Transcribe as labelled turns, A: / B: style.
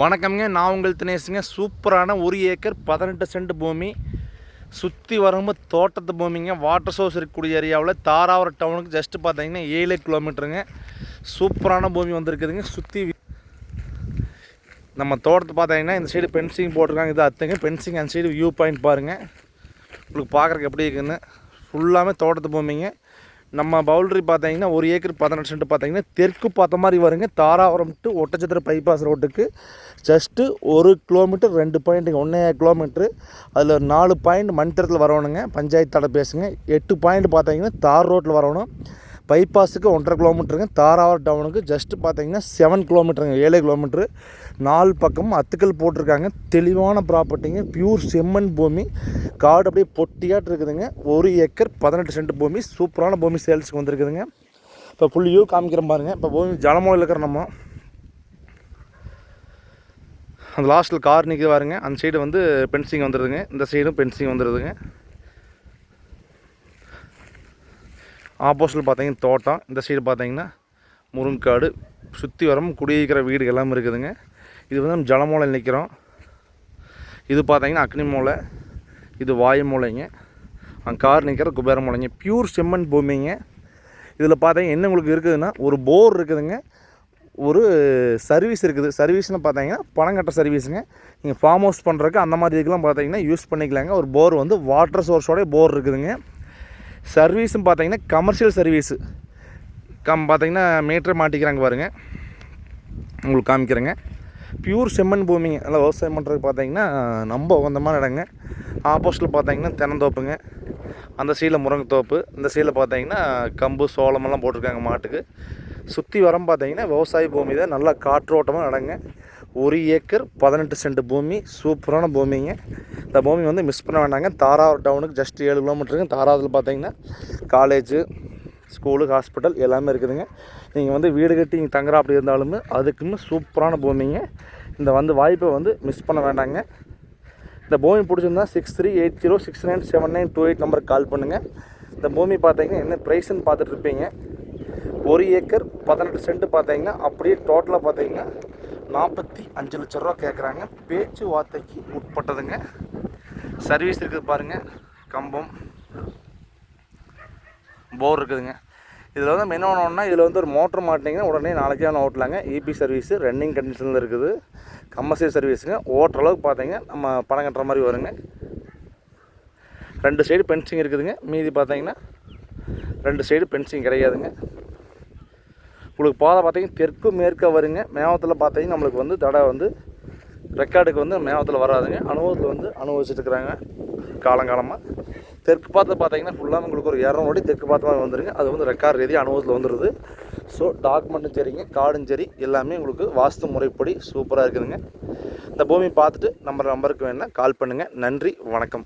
A: வணக்கம்ங்க. நான் உங்கள் தினேஷுங்க. சூப்பரான 1 ஏக்கர் 18 சென்ட் பூமி, சுற்றி வரும்போது தோட்டத்து பூமிங்க. வாட்டர் சோர்ஸ் இருக்கக்கூடிய ஏரியாவில் தாராவரம் டவுனுக்கு ஜஸ்ட்டு பார்த்தீங்கன்னா 7 கிலோமீட்டருங்க. சூப்பரான பூமி வந்திருக்குதுங்க. சுற்றி நம்ம தோட்டத்தை பார்த்தீங்கன்னா இந்த சைடு பென்சிங் போட்டிருக்காங்க. இது அத்துங்க பென்சிங். அந்த சைடு வியூ பாயிண்ட் பாருங்கள், உங்களுக்கு பார்க்குறக்கு எப்படி இருக்குதுன்னு. ஃபுல்லாமே தோட்டத்து பூமிங்க. நம்ம பவுல்ட்ரி பார்த்தீங்கன்னா 1 ஏக்கர் 18 சென்ட் பார்த்தீங்கன்னா தெற்கு பார்த்த மாதிரி வருங்க. தாராவரம் டு ஒட்டச்சத்திரம் பைபாஸ் ரோட்டுக்கு ஜஸ்ட்டு 1 கிலோமீட்டர் 2 பாயிண்ட்டுங்க. 1.5 கிலோமீட்ரு. அதில் 4 பாயிண்ட் மணித்தரத்தில் வரணுங்க. பஞ்சாயத்து தடை பேசுங்க. 8 பாயிண்ட் பார்த்தீங்கன்னா தார் ரோட்டில் வரணும். பைபாஸுக்கு 1.5 கிலோமீட்டருங்க. தாராவரம் டவுனுக்கு ஜஸ்ட்டு பார்த்தீங்கன்னா 7 கிலோமீட்டருங்க. 7 கிலோமீட்ரு. 4 பக்கமும் அத்துக்கள் போட்டிருக்காங்க. தெளிவான ப்ராப்பர்ட்டிங்க. பியூர் செம்மண் பூமி. காடு அப்படியே பொட்டியாட்டு இருக்குதுங்க. 1 ஏக்கர் 18 சென்ட் பூமி. சூப்பரான பூமி சேல்ஸுக்கு வந்துருக்குதுங்க. இப்போ ஃபுல் வியூ காமிக்கிறேன் பாருங்கள். இப்போ பூமி ஜலமூலையில் இருக்கிற நம்ம அந்த லாஸ்ட்டில் கார் நிற்க பாருங்க. அந்த சைடு வந்து பென்சிங் வந்துடுதுங்க. இந்த சைடும் பென்சிங் வந்துடுதுங்க. ஆப்போசிட்டில் பார்த்தீங்கன்னா தோட்டம். இந்த சைடு பார்த்தீங்கன்னா முருங்காடு. சுற்றி வரும் குடியிருக்கிற வீடு எல்லாமே இருக்குதுங்க. இது வந்து நம்ம ஜலமூலையில் நிற்கிறோம். இது பார்த்தீங்கன்னா அக்னி மூலை, இது வாயு மூலைங்க. அங்கே கார் நிற்கிற குபேர மூலைங்க. பியூர் செம்மண் பூமிங்க. இதில் பார்த்தீங்கன்னா என்ன உங்களுக்கு இருக்குதுன்னா ஒரு போர் இருக்குதுங்க, ஒரு சர்வீஸ் இருக்குது. சர்வீஸ்னு பார்த்தீங்கன்னா பணம் கட்டுற சர்வீஸுங்க. நீங்கள் ஃபார்ம் ஹவுஸ் பண்ணுறதுக்கு அந்த மாதிரி இதுக்கெலாம் பார்த்தீங்கன்னா யூஸ் பண்ணிக்கலாங்க. ஒரு போர் வந்து வாட்டர் சோர்ஸோடைய போர் இருக்குதுங்க. சர்வீஸும் பார்த்தீங்கன்னா கமர்ஷியல் சர்வீஸு பார்த்தீங்கன்னா மீட்டர் மாட்டிக்கிறாங்க பாருங்கள், உங்களுக்கு காமிக்கிறேங்க. பியூர் செம்மண் பூமிங்க. நல்லா விவசாயம் பண்ணுறதுக்கு பார்த்தீங்கன்னா ரொம்ப உகந்தமான இடங்க. ஆப்போசிட்டில் பார்த்தீங்கன்னா தென்னந்தோப்புங்க. அந்த சைடில் முருங்கைத்தோப்பு. இந்த சைடில் பார்த்தீங்கன்னா கம்பு சோளமெல்லாம் போட்டிருக்காங்க மாட்டுக்கு. சுற்றி வரம் பார்த்தீங்கன்னா விவசாய பூமி தான். நல்லா காற்றோட்டமாக இடங்க. 1 ஏக்கர் 18 சென்ட் பூமி. சூப்பரான பூமிங்க. இந்த பூமி வந்து மிஸ் பண்ண வேண்டாங்க. தாராவரம் டவுனுக்கு ஜஸ்ட் 7 கிலோமீட்டருங்க. தாராவரத்தில் பார்த்தீங்கன்னா காலேஜு, ஸ்கூலு, ஹாஸ்பிட்டல் எல்லாமே இருக்குதுங்க. நீங்கள் வந்து வீடு கட்டி நீங்கள் தங்குறா அப்படி இருந்தாலுமே அதுக்குன்னு சூப்பரான பூமிங்க. இந்த வந்து வாய்ப்பை வந்து மிஸ் பண்ண வேண்டாங்க. இந்த பூமி பிடிச்சிருந்தா 6380697928 நம்பருக்கு கால் பண்ணுங்கள். இந்த பூமி பார்த்தீங்கன்னா என்ன ப்ரைஸ்ன்னு பார்த்துட்ருப்பீங்க. 1 ஏக்கர் 18 சென்ட் பார்த்தீங்கன்னா அப்படியே டோட்டலாக பார்த்தீங்கன்னா 45 லட்ச ரூபா கேட்குறாங்க. பேச்சுவார்த்தைக்கு உட்பட்டதுங்க. சர்வீஸ் இருக்குது பாருங்கள். கம்பம் போர் இருக்குதுங்க. இதில் வந்து என்ன பண்ணணும்னா இதில் வந்து ஒரு மோட்டர் மாட்டிங்கன்னா உடனே நாளைக்கே ஓட்டலாங்க. இபி சர்வீஸு ரன்னிங் கண்டிஷனில் இருக்குது. கமர்ஷியல் சர்வீஸுங்க. ஓட்டுற அளவுக்கு பார்த்தீங்கன்னா நம்ம பணம் கட்டுற மாதிரி வருங்க. 2 சைடு பென்சிங் இருக்குதுங்க. மீதி பார்த்தீங்கன்னா 2 சைடு பென்சிங் கிடையாதுங்க. உங்களுக்கு பாதை பார்த்தீங்கன்னா தெற்கு மேற்க வருங்க. மேவத்தில் பார்த்தீங்கன்னா நம்மளுக்கு வந்து தடை வந்து ரெக்கார்டுக்கு வந்து மேவத்தில் வராதுங்க. அனுபவத்தில் வந்து அனுபவிச்சுட்டு இருக்கிறாங்க காலங்காலமாக. தெற்கு பார்த்து பார்த்தீங்கன்னா ஃபுல்லாக உங்களுக்கு ஒரு 200 அடி தெற்கு பார்த்து மாதிரி வந்துருங்க. அது வந்து ரெக்கார்டு ரீதியாக அனுபவத்தில் வந்துடுது. ஸோ டாக்குமெண்ட்டும் சரிங்க, கார்டும் சரி எல்லாமே உங்களுக்கு வாஸ்து முறைப்படி சூப்பராக இருக்குதுங்க. இந்த பூமி பார்த்துட்டு நம்பருக்கு வேணுன்னா கால் பண்ணுங்கள். நன்றி, வணக்கம்.